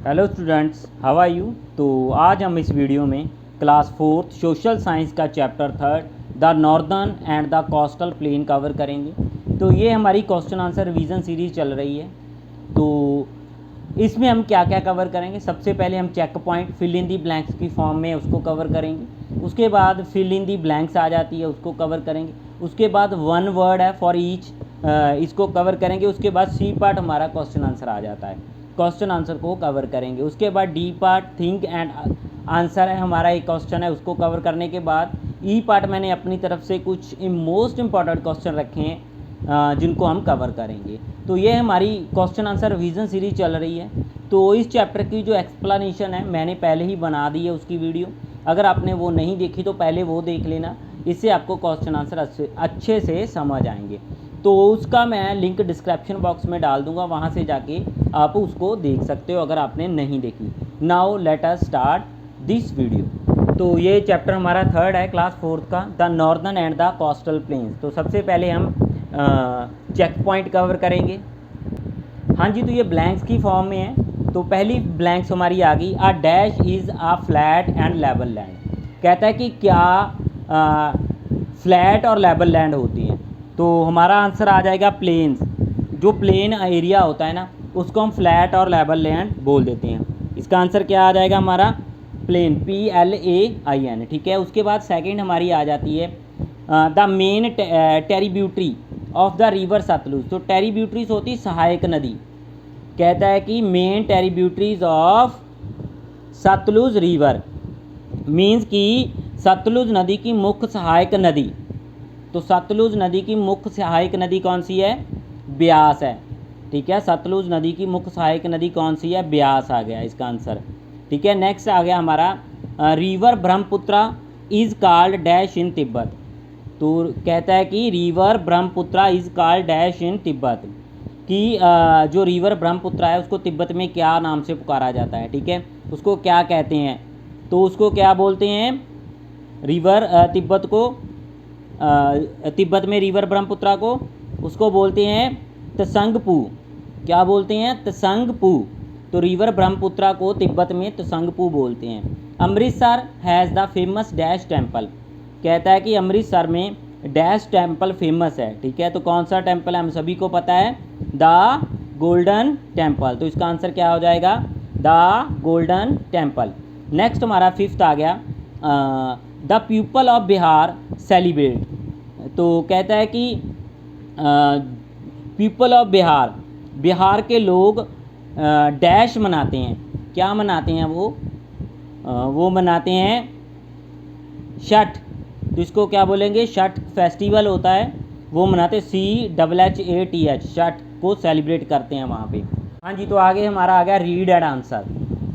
Hello students, how are you. तो आज हम इस वीडियो में क्लास 4th सोशल साइंस का chapter 3 the northern and the coastal plain cover करेंगे। तो ये हमारी क्वेश्चन आंसर रिवीजन सीरीज़ चल रही है। तो इसमें हम क्या क्या कवर करेंगे, सबसे पहले हम check point fill in the blanks की फॉर्म में उसको कवर करेंगे। उसके बाद फिल इन दी ब्लैंक्स आ जाती है, उसको कवर करेंगे। उसके बाद वन वर्ड है फॉर ईच, इसको कवर करेंगे। उसके बाद सी पार्ट हमारा क्वेश्चन आंसर आ जाता है, क्वेश्चन आंसर को कवर करेंगे। उसके बाद D part think and answer है, हमारा एक क्वेश्चन है, उसको कवर करने के बाद ई पार्ट मैंने अपनी तरफ से कुछ मोस्ट इंपॉर्टेंट क्वेश्चन रखे हैं जिनको हम कवर करेंगे। तो ये हमारी क्वेश्चन आंसर रिवीजन सीरीज चल रही है। तो इस चैप्टर की जो एक्सप्लेनेशन है मैंने पहले ही बना दी है उसकी वीडियो, अगर आपने वो नहीं देखी तो पहले वो देख लेना, इससे आपको क्वेश्चन आंसर अच्छे से समझ आएंगे। तो उसका मैं लिंक डिस्क्रिप्शन बॉक्स में डाल दूंगा, वहाँ से जाके आप उसको देख सकते हो अगर आपने नहीं देखी। Now let us start this video. तो ये चैप्टर हमारा 3rd है क्लास 4th का, the northern and the coastal planes. तो सबसे पहले हम चेक पॉइंट कवर करेंगे। हाँ जी, तो ये ब्लैंक्स की फॉर्म में है। तो पहली ब्लैंक्स हमारी आ गई, a dash is a flat and level land. कहता है कि क्या फ्लैट और लेवल लैंड होती हैं। तो हमारा आंसर आ जाएगा प्लेन्स। जो प्लेन एरिया होता है ना, उसको हम फ्लैट और लेवल लैंड बोल देते हैं। इसका आंसर क्या आ जाएगा हमारा, प्लेन, PLAIN। ठीक है। उसके बाद सेकंड हमारी आ जाती है the main tributary of the river Sutlej. तो टेरिब्यूटरीज होती सहायक नदी। कहता है कि main tributaries of Sutlej river means कि सतलुज नदी की मुख्य सहायक नदी। तो सतलुज नदी की मुख्य सहायक नदी कौन सी है, ब्यास है। ठीक है, सतलुज नदी की मुख्य सहायक नदी कौन सी है, ब्यास आ गया इसका आंसर। ठीक है। नेक्स्ट आ गया हमारा river Brahmaputra is called dash in Tibet. तो कहता है कि river Brahmaputra is called dash in Tibet, कि जो रिवर ब्रह्मपुत्रा है उसको तिब्बत में क्या नाम से पुकारा जाता है। ठीक है, उसको क्या कहते हैं, तो उसको क्या बोलते हैं, रिवर तिब्बत को तिब्बत में रिवर ब्रह्मपुत्रा को उसको बोलते हैं त्संगपू। क्या बोलते हैं, त्संगपू। तो रिवर ब्रह्मपुत्रा को तिब्बत में त्संगपू बोलते हैं। Amritsar has the famous dash temple. कहता है कि अमृतसर में डैश टेम्पल फेमस है। ठीक है, तो कौन सा टेम्पल है, हम सभी को पता है, द गोल्डन टेम्पल। तो इसका आंसर क्या हो जाएगा, द गोल्डन टेम्पल। नेक्स्ट हमारा 5th आ गया the people of Bihar celebrate. तो कहता है कि पीपल ऑफ बिहार, बिहार के लोग डैश मनाते हैं। क्या मनाते हैं वो मनाते हैं छठ। तो इसको क्या बोलेंगे, छठ फेस्टिवल होता है, वो मनाते CHHATH, छठ को सेलिब्रेट करते हैं वहाँ पे। हाँ जी, तो आगे हमारा आ गया रीड एंड आंसर।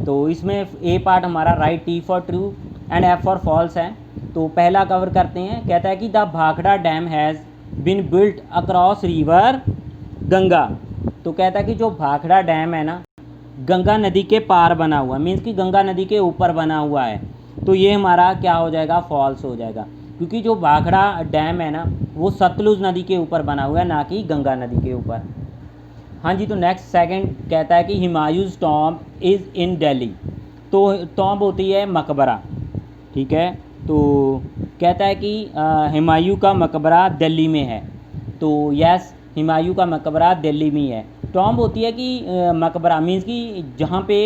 तो इसमें ए पार्ट हमारा right, T for true and F for false है। तो पहला कवर करते हैं। कहता है कि the Bhakra dam has been built across river Ganga. तो कहता है कि जो भाखड़ा डैम है ना, गंगा नदी के पार बना हुआ, मीन्स कि गंगा नदी के ऊपर बना हुआ है। तो ये हमारा क्या हो जाएगा, फॉल्स हो जाएगा, क्योंकि जो भाखड़ा डैम है ना वो सतलुज नदी के ऊपर बना हुआ है, ना कि गंगा नदी के ऊपर। हाँ जी, तो नेक्स्ट सेकंड कहता है कि Humayun's tomb is in Delhi. तो टॉम्ब होती है मकबरा। ठीक है, तो कहता है कि हुमायूं का मकबरा दिल्ली में है। तो यस, हुमायूं का मकबरा दिल्ली में है। टॉम्ब होती है कि मकबरा मीन्स कि जहाँ पे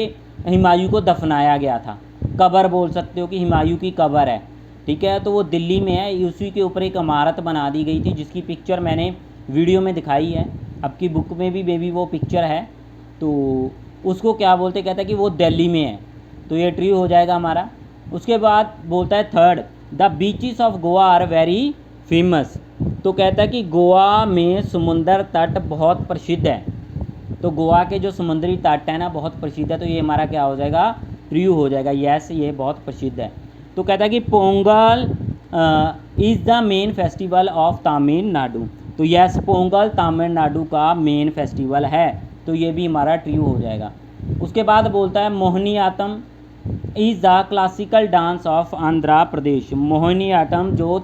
हुमायूं को दफनाया गया था, कब्र बोल सकते हो कि हुमायूं की कब्र है। ठीक है, तो वो दिल्ली में है। उसी के ऊपर एक इमारत बना दी गई थी जिसकी पिक्चर मैंने वीडियो में दिखाई है, आपकी बुक में भी बेबी वो पिक्चर है। तो उसको क्या बोलते, कहता है कि वो दिल्ली में है। तो ये ट्रू हो जाएगा हमारा। उसके बाद बोलता है third, the beaches of Goa are very famous. तो कहता है कि गोवा में समुंदर तट बहुत प्रसिद्ध है। तो गोवा के जो समुद्री तट है ना बहुत प्रसिद्ध है। तो ये हमारा क्या हो जाएगा, ट्रू हो जाएगा, यस ये बहुत प्रसिद्ध है। तो कहता है कि Pongal is the main festival of Tamil Nadu. तो यस, पोंगल तमिलनाडु का मेन फेस्टिवल है। तो ये भी हमारा ट्रू हो जाएगा। उसके बाद बोलता है Mohiniyattam is the classical dance of Andhra Pradesh. Mohiniyattam जो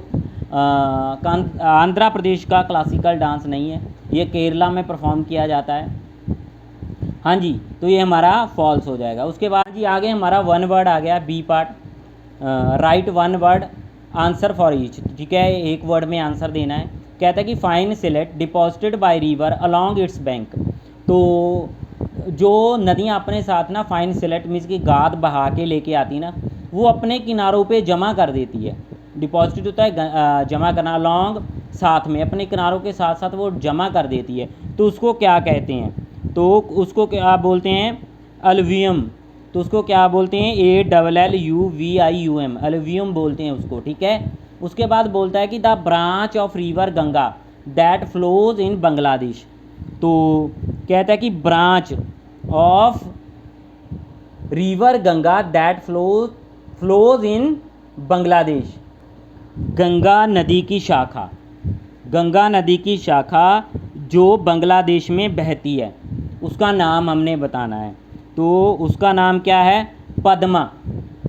आंध्र प्रदेश का क्लासिकल डांस नहीं है, ये केरला में परफॉर्म किया जाता है। हाँ जी, तो ये हमारा फॉल्स हो जाएगा। उसके बाद जी आगे हमारा वन वर्ड आ गया B part, right one word answer for each. ठीक है, एक वर्ड में आंसर देना है। कहता है कि fine silt deposited by river along its bank. तो जो नदियाँ अपने साथ ना फाइन सिलेट मीन्स की गाद बहा के लेके आती ना, वो अपने किनारों पे जमा कर देती है। डिपॉजिट होता है जमा करना, अलॉन्ग साथ में, अपने किनारों के साथ साथ वो जमा कर देती है। तो उसको क्या कहते हैं? तो उसको क्या बोलते हैं? अलवियम। तो उसको क्या बोलते हैं? ALLUVIUM, अलवियम बोलते हैं उसको। ठीक है, उसके बाद बोलता है कि the branch of river Ganga that flows in Bangladesh. तो कहता है कि branch of river Ganga that flows in Bangladesh, Ganga नदी की शाखा, गंगा नदी की शाखा जो बांग्लादेश में बहती है, उसका नाम हमने बताना है। तो उसका नाम क्या है? पद्मा।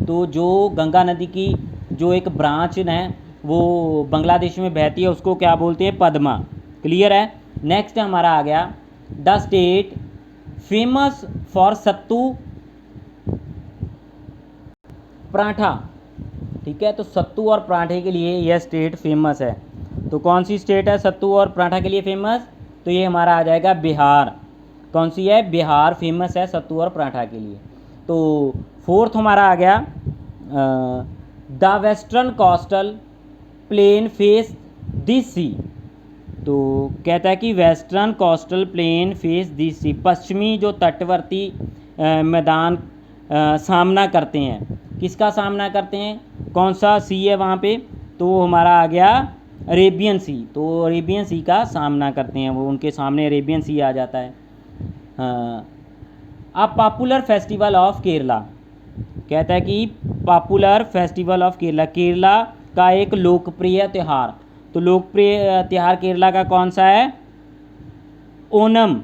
तो जो गंगा नदी की जो एक ब्रांच है वो बांग्लादेश में बहती है, उसको क्या बोलते हैं? पद्मा। क्लियर है? नेक्स्ट हमारा आ गया द स्टेट फेमस फॉर सत्तू पराठा। ठीक है, तो सत्तू और पराठे के लिए यह स्टेट फेमस है। तो कौन सी स्टेट है सत्तू और पराठा के लिए फेमस? तो ये हमारा आ जाएगा बिहार। कौन सी है? बिहार फेमस है सत्तू और पराठा के लिए। तो फोर्थ हमारा आ गया the western coastal plain face this sea. तो कहता है कि western coastal plain face this sea, पश्चिमी जो तटवर्ती मैदान सामना करते हैं। किसका सामना करते हैं? कौन सा सी है वहाँ पे? तो वो हमारा आ गया अरेबियन सी। तो अरेबियन सी का सामना करते हैं वो, उनके सामने अरेबियन सी आ जाता है। A popular festival of Kerala. कहता है कि popular festival of Kerala, Kerala का एक लोकप्रिय त्यौहार। तो लोकप्रिय त्यौहार केरला का कौन सा है? ओनम।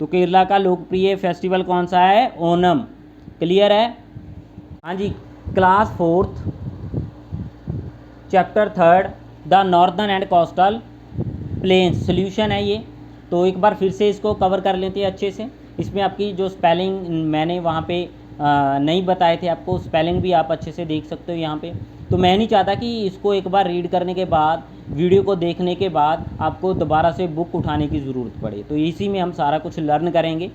तो केरला का लोकप्रिय फेस्टिवल कौन सा है? ओनम। क्लियर है? हाँ जी, class fourth chapter third the northern and coastal plains solution है ये। तो एक बार फिर से इसको कवर कर लेते हैं अच्छे से। इसमें आपकी जो स्पेलिंग मैंने वहाँ पे नहीं बताए थे आपको, स्पेलिंग भी आप अच्छे से देख सकते हो यहाँ पे। तो मैं नहीं चाहता कि इसको एक बार रीड करने के बाद, वीडियो को देखने के बाद आपको दोबारा से बुक उठाने की ज़रूरत पड़े। तो इसी में हम सारा कुछ लर्न करेंगे।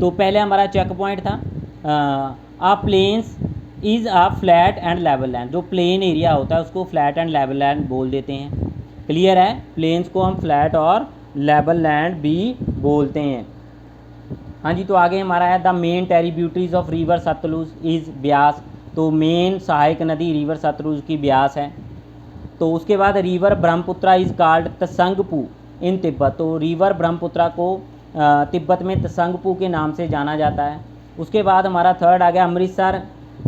तो पहले हमारा चेक पॉइंट था a plains is a flat and level land. जो प्लेन एरिया होता है उसको फ्लैट एंड लेवल लैंड बोल देते हैं। क्लियर है? प्लेन्स को हम फ्लैट और लेवल लैंड भी बोलते हैं। हाँ जी, तो आगे हमारा है the main tributaries of river Sutlej is Beas. तो मेन सहायक नदी रिवर सतलुज की ब्यास है। तो उसके बाद रिवर ब्रह्मपुत्रा इज़ कॉल्ड तसंगपू इन तिब्बत। तो रिवर ब्रह्मपुत्रा को तिब्बत में तसंगपू के नाम से जाना जाता है। उसके बाद हमारा थर्ड आ गया Amritsar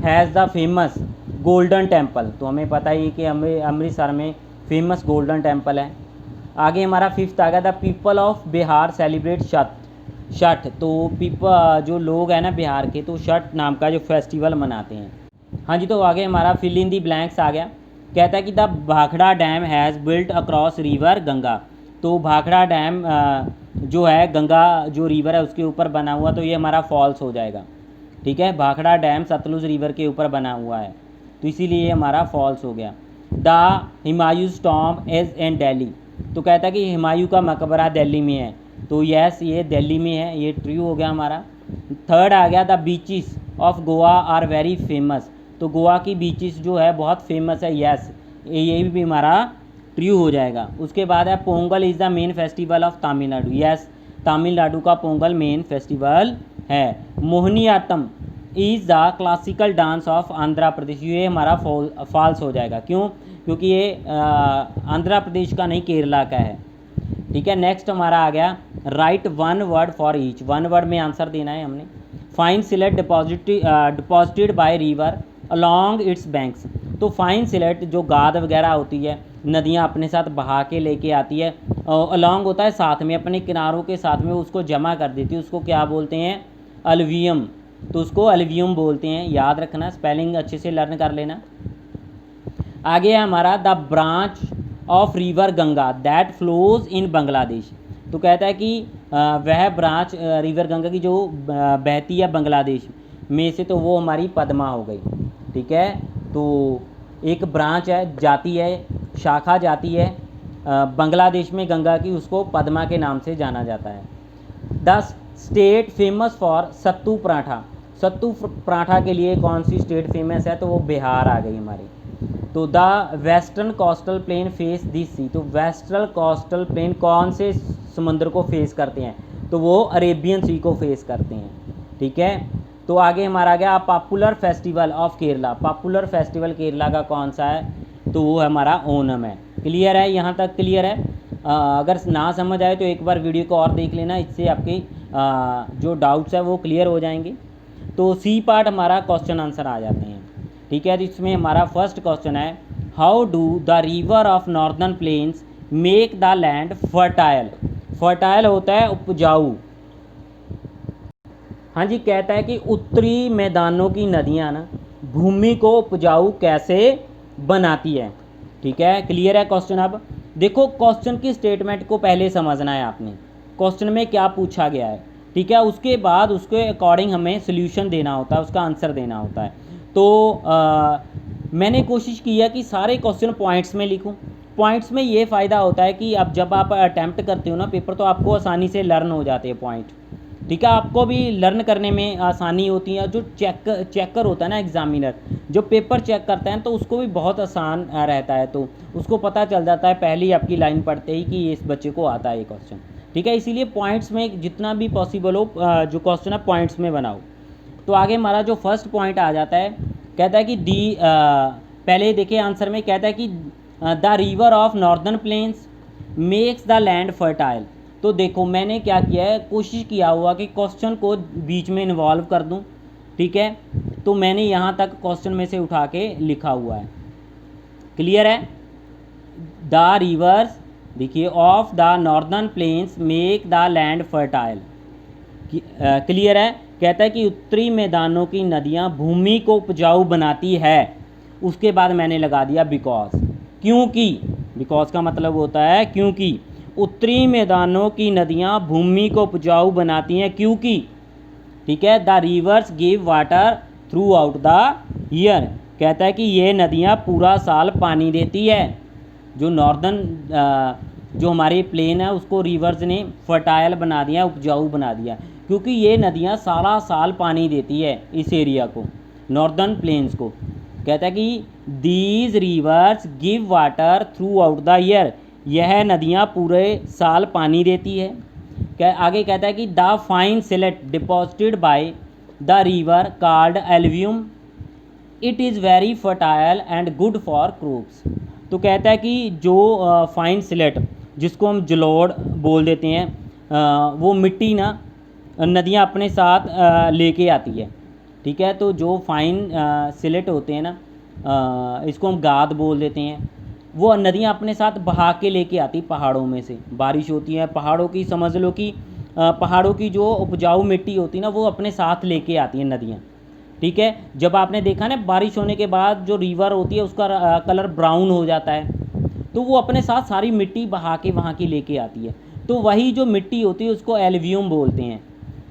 has the famous golden temple. तो हमें पता ही है कि अमृतसर में फेमस गोल्डन टेम्पल है। आगे हमारा फिफ्थ आ गया the people of Bihar celebrate Chhath. तो जो लोग हैं ना बिहार के, तो छठ नाम का जो फेस्टिवल मनाते हैं। हाँ जी, तो आगे हमारा फिल इन दी ब्लैंक्स आ गया। कहता है कि the Bhakra dam has built across river Ganga. तो भाखड़ा डैम जो है गंगा जो रिवर है उसके ऊपर बना हुआ, तो ये हमारा फॉल्स हो जाएगा। ठीक है, भाखड़ा डैम सतलुज रिवर के ऊपर बना हुआ है, तो इसीलिए हमारा फॉल्स हो गया। The Humayun's tomb is in Delhi. तो कहता है कि हुमायूं का मकबरा दिल्ली में है। तो यस, ये दिल्ली में है, ये ट्रू हो गया हमारा। थर्ड आ गया the beaches of Goa are very famous. तो गोवा की बीचेस जो है बहुत फेमस है। यस, ये भी हमारा ट्रू हो जाएगा। उसके बाद है Pongal is the main festival of Tamil Nadu. Yes, Tamil Nadu का पोंगल मेन फेस्टिवल है। Mohiniyattam is the classical dance of Andhra Pradesh. ये हमारा फॉल्स हो जाएगा। क्यों? क्योंकि ये आंध्र प्रदेश का नहीं, केरला का है। ठीक है, नेक्स्ट हमारा आ गया right one word for each. One word में आंसर देना है हमने। Fine silt deposited by river along its banks. तो फाइन सिलेट जो गाद वगैरह होती है, नदियाँ अपने साथ बहा के लेके आती है, अलॉन्ग होता है साथ में, अपने किनारों के साथ में उसको जमा कर देती है, उसको क्या बोलते हैं? अलवियम। तो उसको अलवियम बोलते हैं। याद रखना, स्पेलिंग अच्छे से लर्न कर लेना। आगे है हमारा the branch of river Ganga that flows in Bangladesh. तो कहता है कि वह ब्रांच रिवर गंगा की जो बहती है बांग्लादेश में से, तो वो हमारी पद्मा हो गई। ठीक है, तो एक ब्रांच है, जाति है, शाखा जाति है बांग्लादेश में गंगा की, उसको पद्मा के नाम से जाना जाता है। 10 स्टेट फेमस फॉर सत्तू पराठा। सत्तू पराठा के लिए कौन सी स्टेट फेमस है, तो वो बिहार आ गई हमारी। तो the western coastal plain face this sea. तो वेस्टर्न कोस्टल प्लेन कौन से समुद्र को फेस करते हैं, तो वो अरेबियन सी को फेस करते हैं। ठीक है, तो आगे हमारा आ गया popular festival of Kerala. Popular festival Kerala का कौन सा है, तो वो हमारा ओनम है। क्लियर है, यहाँ तक क्लियर है। अगर ना समझ आए तो एक बार वीडियो को और देख लेना, इससे आपके जो डाउट्स है वो क्लियर हो जाएंगे। तो सी पार्ट हमारा क्वेश्चन आंसर आ जाते हैं। ठीक है, तो इसमें हमारा फर्स्ट क्वेश्चन है, how do the river of northern plains make the land fertile. Fertile होता है उपजाऊ। हाँ जी, कहता है कि उत्तरी मैदानों की नदियाँ ना भूमि को उपजाऊ कैसे बनाती है। ठीक है, क्लियर है क्वेश्चन। अब देखो, क्वेश्चन की स्टेटमेंट को पहले समझना है आपने, क्वेश्चन में क्या पूछा गया है। ठीक है, उसके बाद उसके अकॉर्डिंग हमें सोल्यूशन देना होता है, उसका आंसर देना होता है। तो मैंने कोशिश की है कि सारे क्वेश्चन पॉइंट्स में लिखूं। पॉइंट्स में ये फ़ायदा होता है कि अब जब आप अटैम्प्ट करते हो ना पेपर, तो आपको आसानी से लर्न हो जाते हैं पॉइंट। ठीक है, आपको भी लर्न करने में आसानी होती है। जो चेकर होता है ना, एग्जामिनर जो पेपर चेक करता है, तो उसको भी बहुत आसान रहता है, तो उसको पता चल जाता है पहली आपकी लाइन पढ़ते ही कि इस बच्चे को आता है ये क्वेश्चन। ठीक है, इसीलिए पॉइंट्स में जितना भी पॉसिबल हो जो क्वेश्चन है पॉइंट्स में बनाओ। तो आगे हमारा जो फर्स्ट पॉइंट आ जाता है, कहता है कि पहले देखिए आंसर में कहता है कि the river of northern plains makes the land fertile. तो देखो, मैंने क्या किया है, कोशिश किया हुआ कि क्वेश्चन को बीच में इन्वॉल्व कर दूं। ठीक है, तो मैंने यहाँ तक क्वेश्चन में से उठा के लिखा हुआ है। क्लियर है, द रिवर्स देखिए of the northern plains make the land fertile. Clear है, कहता है कि उत्तरी मैदानों की नदियाँ भूमि को उपजाऊ बनाती है। उसके बाद मैंने लगा दिया बिकॉज, क्योंकि। बिकॉज का मतलब होता है क्योंकि। उत्तरी मैदानों की नदियाँ भूमि को उपजाऊ बनाती हैं क्योंकि। ठीक है, the reverse give water through out the year. कहता है कि ये नदियाँ पूरा साल पानी देती है। जो नॉर्दर्न जो हमारे प्लेन है उसको रिवर्स ने फर्टाइल बना दिया, उपजाऊ बना दिया, क्योंकि ये नदियाँ सारा साल पानी देती है इस एरिया को, नॉर्दर्न प्लेन्स को। कहता है कि these rivers give water through out the year. यह नदियाँ पूरे साल पानी देती है। आगे कहता है कि the fine silt deposited by the river called alluvium it is very fertile and good for crops. तो कहता है कि जो फाइन सिलेट, जिसको हम जलोढ़ बोल देते हैं, वो मिट्टी ना नदियाँ अपने साथ लेके आती है। ठीक है, तो जो फाइन सिलेट होते हैं ना, इसको हम गाद बोल देते हैं, वो नदियाँ अपने साथ बहा के लेके आती पहाड़ों में से। बारिश होती है पहाड़ों की, समझ लो कि पहाड़ों की जो उपजाऊ मिट्टी होती है ना, वो अपने साथ लेके आती हैं नदियाँ। ठीक है, जब आपने देखा ना बारिश होने के बाद जो रिवर होती है उसका कलर ब्राउन हो जाता है, तो वो अपने साथ सारी मिट्टी बहा के वहाँ की लेके आती है। तो वही जो मिट्टी होती है उसको एल्वियम बोलते हैं।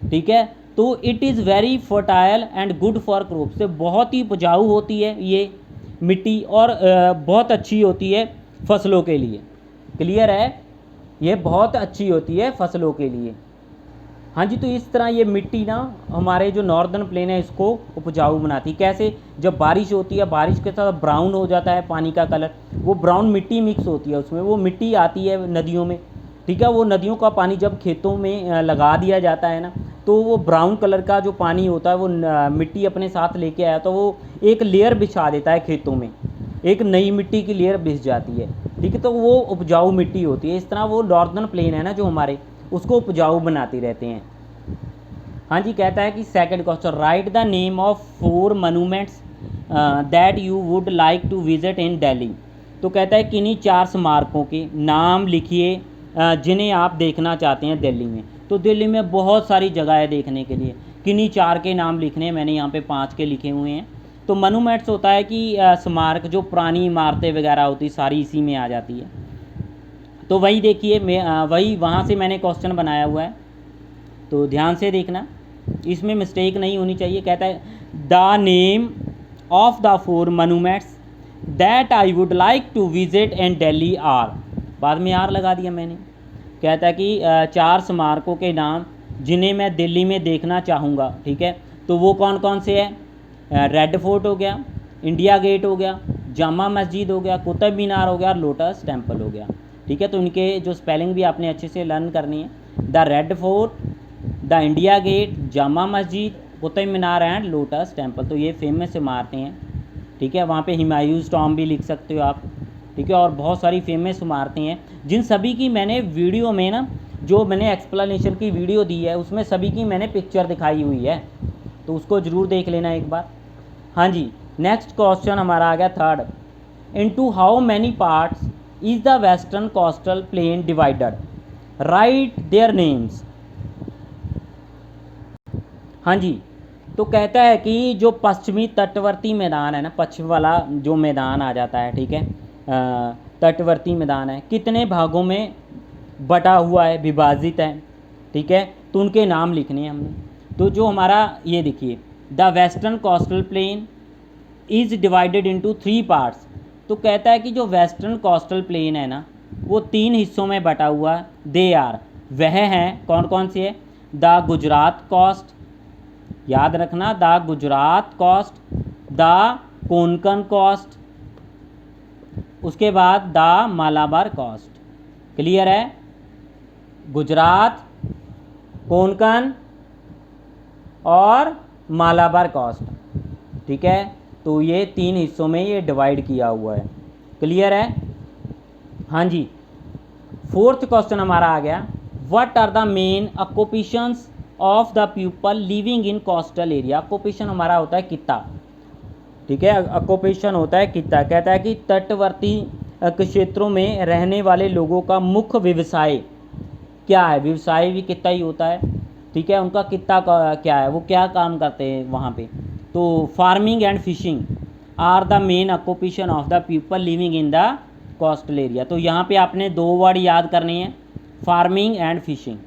ठीक है, तो it is very fertile and good for crops. से बहुत ही उपजाऊ होती है ये मिट्टी और बहुत अच्छी होती है फसलों के लिए। क्लियर है, ये बहुत अच्छी होती है फसलों के लिए। हाँ जी, तो इस तरह ये मिट्टी ना हमारे जो नॉर्दर्न प्लेन है इसको उपजाऊ बनाती। कैसे, जब बारिश होती है, बारिश के साथ ब्राउन हो जाता है पानी का कलर, वो ब्राउन मिट्टी मिक्स होती है उसमें, वो मिट्टी आती है नदियों में। ठीक है, वो नदियों का पानी जब खेतों में लगा दिया जाता है ना, तो वो ब्राउन कलर का जो पानी होता है वो मिट्टी अपने साथ लेके आया, तो वो एक लेयर बिछा देता है खेतों में, एक नई मिट्टी की लेयर बिछ जाती है। ठीक है, तो वो उपजाऊ मिट्टी होती है। इस तरह वो नॉर्दर्न प्लेन है ना जो हमारे, उसको उपजाऊ बनाते रहते हैं। हाँ जी, कहता है कि second question, right the name of 4 monuments that you would like to visit in Delhi. तो कहता है किन्हीं 4 स्मारकों के नाम लिखिए जिन्हें आप देखना चाहते हैं दिल्ली में। तो दिल्ली में बहुत सारी जगह है देखने के लिए, किन्हीं 4 के नाम लिखने हैं। मैंने यहाँ पे 5 के लिखे हुए हैं। तो मोनूमेंट्स होता है कि स्मारक, जो पुरानी इमारतें वगैरह होती सारी इसी में आ जाती है। तो वही देखिए वही वहाँ से मैंने क्वेश्चन बनाया हुआ है, तो ध्यान से देखना, इसमें मिस्टेक नहीं होनी चाहिए। कहता है the name of the 4 monuments that I would like to visit in Delhi are, बाद में आर लगा दिया मैंने। कहता है कि 4 स्मारकों के नाम जिन्हें मैं दिल्ली में देखना चाहूँगा, ठीक है। तो वो कौन कौन से हैं? रेड फोर्ट हो गया, इंडिया गेट हो गया, जामा मस्जिद हो गया, कुतुब मीनार हो गया और लोटस टेम्पल हो गया, ठीक है। तो इनके जो स्पेलिंग भी आपने अच्छे से लर्न करनी है। The Red Fort, the India Gate, Jama Masjid, Qutub Minar and Lotus Temple, तो ये फेमस इमारतें हैं, ठीक है। वहाँ पे हुमायूंस टॉम्ब भी लिख सकते हो आप, ठीक है। और बहुत सारी फेमस इमारतें हैं जिन सभी की मैंने वीडियो में ना, जो मैंने एक्सप्लेनेशन की वीडियो दी है उसमें सभी की मैंने पिक्चर दिखाई हुई है, तो उसको ज़रूर देख लेना एक बार। हाँ जी, नेक्स्ट क्वेश्चन हमारा आ गया third. Into how many parts is the western coastal plane divided, right their names. हाँ जी, तो कहता है कि जो पश्चिमी तटवर्ती मैदान है ना, पश्चिम वाला जो मैदान आ जाता है, ठीक है, तटवर्ती मैदान है, कितने भागों में बटा हुआ है, विभाजित है, ठीक है। तो उनके नाम लिखने हैं हमने। तो जो हमारा ये देखिए, the western coastal plane is divided into 3 parts. तो कहता है कि जो वेस्टर्न कोस्टल प्लेन है ना, वो 3 हिस्सों में बटा हुआ है। दे आर, वह हैं कौन कौन से है? द गुजरात कोस्ट, याद रखना, the Gujarat coast, the Konkan coast, उसके बाद द मालाबार कोस्ट। क्लियर है? गुजरात, कोंकण और मालाबार कोस्ट, ठीक है। तो ये 3 हिस्सों में ये डिवाइड किया हुआ है। क्लियर है? हाँ जी। फोर्थ क्वेश्चन हमारा आ गया, what are the main occupations of the people living in coastal area. Occupation हमारा होता है कित्ता, ठीक है, ऑक्यूपेशन होता है कित्ता। कहता है कि तटवर्ती क्षेत्रों में रहने वाले लोगों का मुख्य व्यवसाय क्या है? व्यवसाय भी कितना ही होता है, ठीक है। उनका कितना क्या है, वो क्या काम करते हैं वहाँ पे? तो farming and fishing are the main occupation of the people living in the coastal area. तो यहाँ पे आपने 2 वर्ड याद करने हैं, फार्मिंग एंड फिशिंग।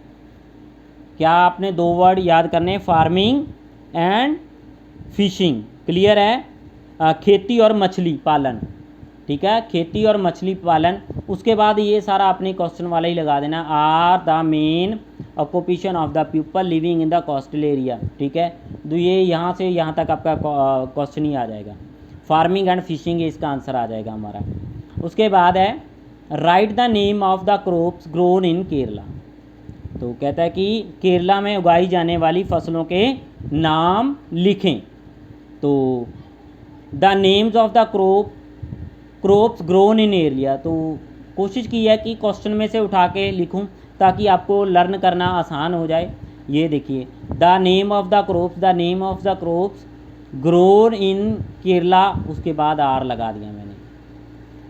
क्या आपने 2 वर्ड याद करने हैं? Farming and fishing. क्लियर है? खेती और मछली पालन, ठीक है, खेती और मछली पालन। उसके बाद ये सारा अपने क्वेश्चन वाला ही लगा देना, are the main occupation of the people living in the coastal area, ठीक है। तो ये यहाँ से यहाँ तक आपका क्वेश्चन ही आ जाएगा, फार्मिंग एंड फिशिंग इसका आंसर आ जाएगा हमारा। उसके बाद है right the name of the crops grown in Kerala. तो कहता है कि केरला में उगाई जाने वाली फसलों के नाम लिखें। तो the names of the crops grown in area, तो कोशिश की है कि क्वेश्चन में से उठा के लिखूं ताकि आपको लर्न करना आसान हो जाए। ये देखिए, the name of the crops grown in Kerala, उसके बाद आर लगा दिया मैंने,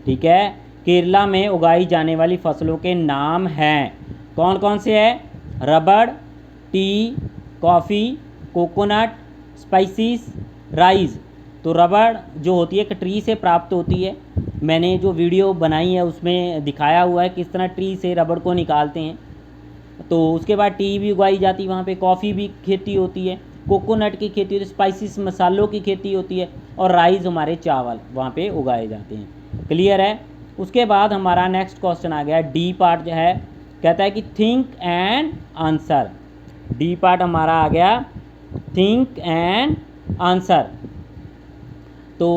ठीक है। केरला में उगाई जाने वाली फसलों के नाम हैं, कौन कौन से हैं? रबड़, tea, coffee, coconut, spices, rice. तो रबड़ जो होती है एक ट्री से प्राप्त होती है, मैंने जो वीडियो बनाई है उसमें दिखाया हुआ है किस तरह ट्री से रबड़ को निकालते हैं। तो उसके बाद टी भी उगाई जाती है वहाँ पे, कॉफ़ी भी खेती होती है, कोकोनट की खेती होती है, स्पाइसिस मसालों की खेती होती है, और राइस हमारे चावल वहाँ पे उगाए जाते हैं। क्लियर है? उसके बाद हमारा नेक्स्ट क्वेश्चन आ गया, डी पार्ट जो है, कहता है कि think and answer. D part हमारा आ गया, थिंक एंड आंसर। तो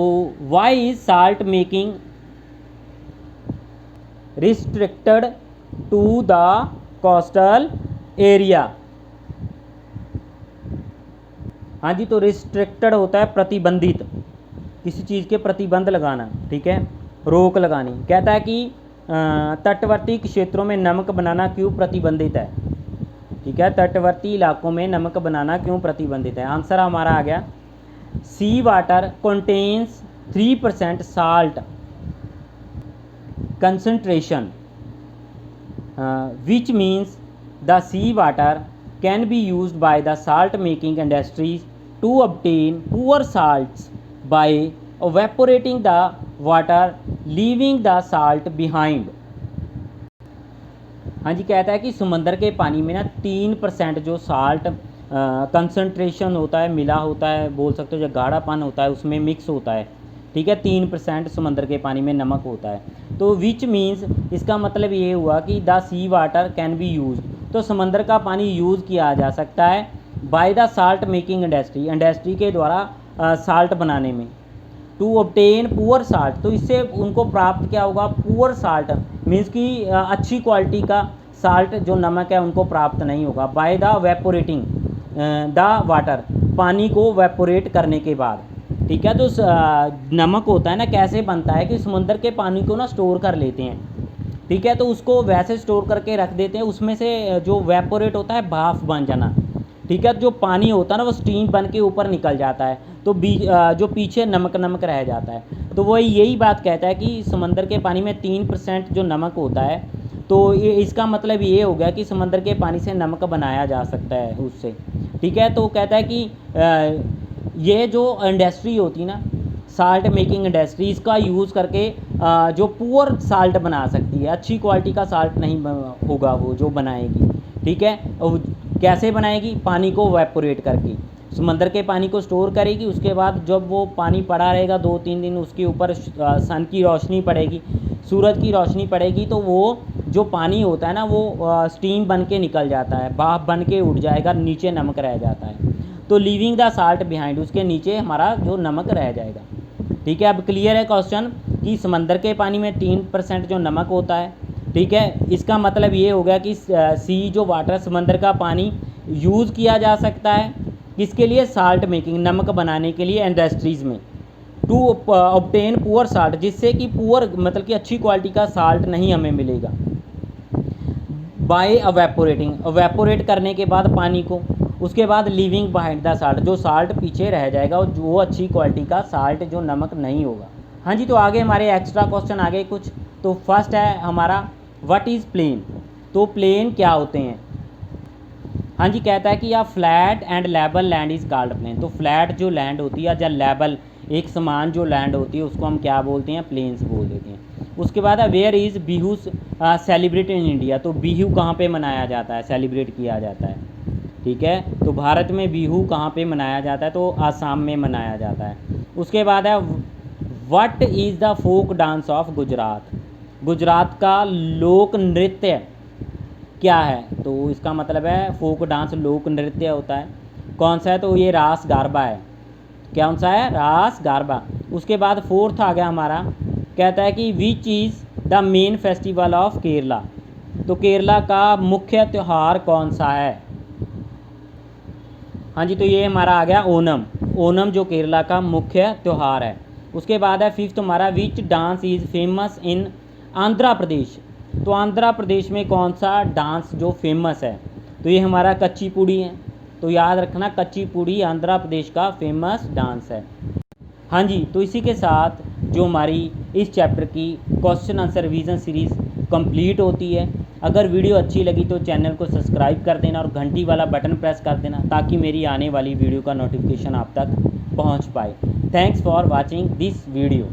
why is salt making restricted to the coastal area. हाँ जी, तो रिस्ट्रिक्टेड होता है प्रतिबंधित, किसी चीज़ के प्रतिबंध लगाना, ठीक है, रोक लगानी। कहता है कि तटवर्ती क्षेत्रों में नमक बनाना क्यों प्रतिबंधित है, ठीक है, तटवर्ती इलाकों में नमक बनाना क्यों प्रतिबंधित है। आंसर हमारा आ गया, sea water contains 3% salt concentration, which means the sea water can be used by the salt making industries to obtain poor salts by evaporating the water, leaving the salt behind. हाँ जी, कहता है कि समंदर के पानी में ना 3% जो साल्ट कंसंट्रेशन होता है, मिला होता है, बोल सकते हो जो गाढ़ापन होता है उसमें मिक्स होता है, ठीक है। 3% समंदर के पानी में नमक होता है। तो विच मीन्स, इसका मतलब ये हुआ कि the sea water can be use, तो समंदर का पानी यूज़ किया जा सकता है by the salt making industry के द्वारा साल्ट बनाने में। टू ऑब्टेन पुअर साल्ट, तो इससे उनको प्राप्त क्या होगा, पुअर साल्ट मीन्स कि अच्छी क्वालिटी का साल्ट जो नमक है उनको प्राप्त नहीं होगा। बाय द वेपोरेटिंग द वाटर, पानी को वेपोरेट करने के बाद, ठीक है। तो नमक होता है ना, कैसे बनता है कि समुद्र के पानी को ना स्टोर कर लेते हैं, ठीक है। तो उसको वैसे स्टोर करके रख देते हैं, उसमें से जो वेपोरेट होता है, भाप बन जाना, ठीक है। जो पानी होता है ना वो स्टीम बन के ऊपर निकल जाता है, तो जो पीछे नमक नमक रह जाता है। तो वही यही बात कहता है कि समंदर के पानी में 3% जो नमक होता है, तो ये इसका मतलब ये हो गया कि समंदर के पानी से नमक बनाया जा सकता है उससे, ठीक है। तो कहता है कि ये जो इंडस्ट्री होती ना, साल्ट मेकिंग इंडस्ट्री, इसका यूज़ करके जो पुअर साल्ट बना सकती है, अच्छी क्वालिटी का साल्ट नहीं होगा वो जो बनाएगी, ठीक है। और कैसे बनाएगी, पानी को वेपोरेट करके, समंदर के पानी को स्टोर करेगी, उसके बाद जब वो पानी पड़ा रहेगा 2-3 दिन, उसके ऊपर सन की रोशनी पड़ेगी, सूरज की रोशनी पड़ेगी, तो वो जो पानी होता है ना वो स्टीम बन के निकल जाता है, भाप बन के उड़ जाएगा, नीचे नमक रह जाता है, तो लीविंग द साल्ट बिहाइंड, उसके नीचे हमारा जो नमक रह जाएगा, ठीक है। अब क्लियर है क्वेश्चन कि समंदर के पानी में 3% जो नमक होता है, ठीक है। इसका मतलब ये हो गया कि सी जो वाटर, समंदर का पानी यूज़ किया जा सकता है किसके लिए, साल्ट मेकिंग, नमक बनाने के लिए इंडस्ट्रीज़ में। टू ऑब्टेन पुअर साल्ट, जिससे कि पुअर मतलब कि अच्छी क्वालिटी का साल्ट नहीं हमें मिलेगा। बाय अवेपोरेट करने के बाद पानी को, उसके बाद लीविंग बिहाइंड द साल्ट, जो साल्ट पीछे रह जाएगा और वो अच्छी क्वालिटी का साल्ट जो नमक नहीं होगा। हाँ जी, तो आगे हमारे एक्स्ट्रा क्वेश्चन आगे कुछ। तो फर्स्ट है हमारा व्हाट इज़ प्लेन, तो प्लेन क्या होते हैं। हाँ जी, कहता है कि या flat and level land is called plain, तो फ्लैट जो लैंड होती है या लेवल एक समान जो लैंड होती है उसको हम क्या बोलते हैं, प्लेन्स बोल देते हैं। उसके बाद है where is Bihu celebrate in India, तो बिहू कहाँ पे मनाया जाता है, सेलिब्रेट किया जाता है, ठीक है। तो भारत में बिहू कहाँ पे मनाया जाता है, तो आसाम में मनाया जाता है। उसके बाद है what is the folk dance of Gujarat, Gujarat का लोक नृत्य क्या है, तो इसका मतलब है फोक डांस लोक नृत्य होता है, कौन सा है, तो ये रास गारबा है, कौन सा है, रास गारबा। उसके बाद फोर्थ आ गया हमारा, कहता है कि which is the main festival of Kerala, तो केरला का मुख्य त्यौहार कौन सा है। हाँ जी, तो ये हमारा आ गया ओनम, ओनम जो केरला का मुख्य त्यौहार है। उसके बाद है फिफ्थ हमारा which dance is famous in Andhra Pradesh, तो आंध्र प्रदेश में कौन सा डांस जो फेमस है, तो ये हमारा कच्चीपुड़ी है, तो याद रखना कच्चीपुड़ी आंध्र प्रदेश का फेमस डांस है। हाँ जी, तो इसी के साथ जो हमारी इस चैप्टर की question answer revision series complete होती है। अगर वीडियो अच्छी लगी तो चैनल को सब्सक्राइब कर देना और घंटी वाला बटन प्रेस कर देना ताकि मेरी आने वाली वीडियो का नोटिफिकेशन आप तक पहुंच पाए। Thanks for watching this video.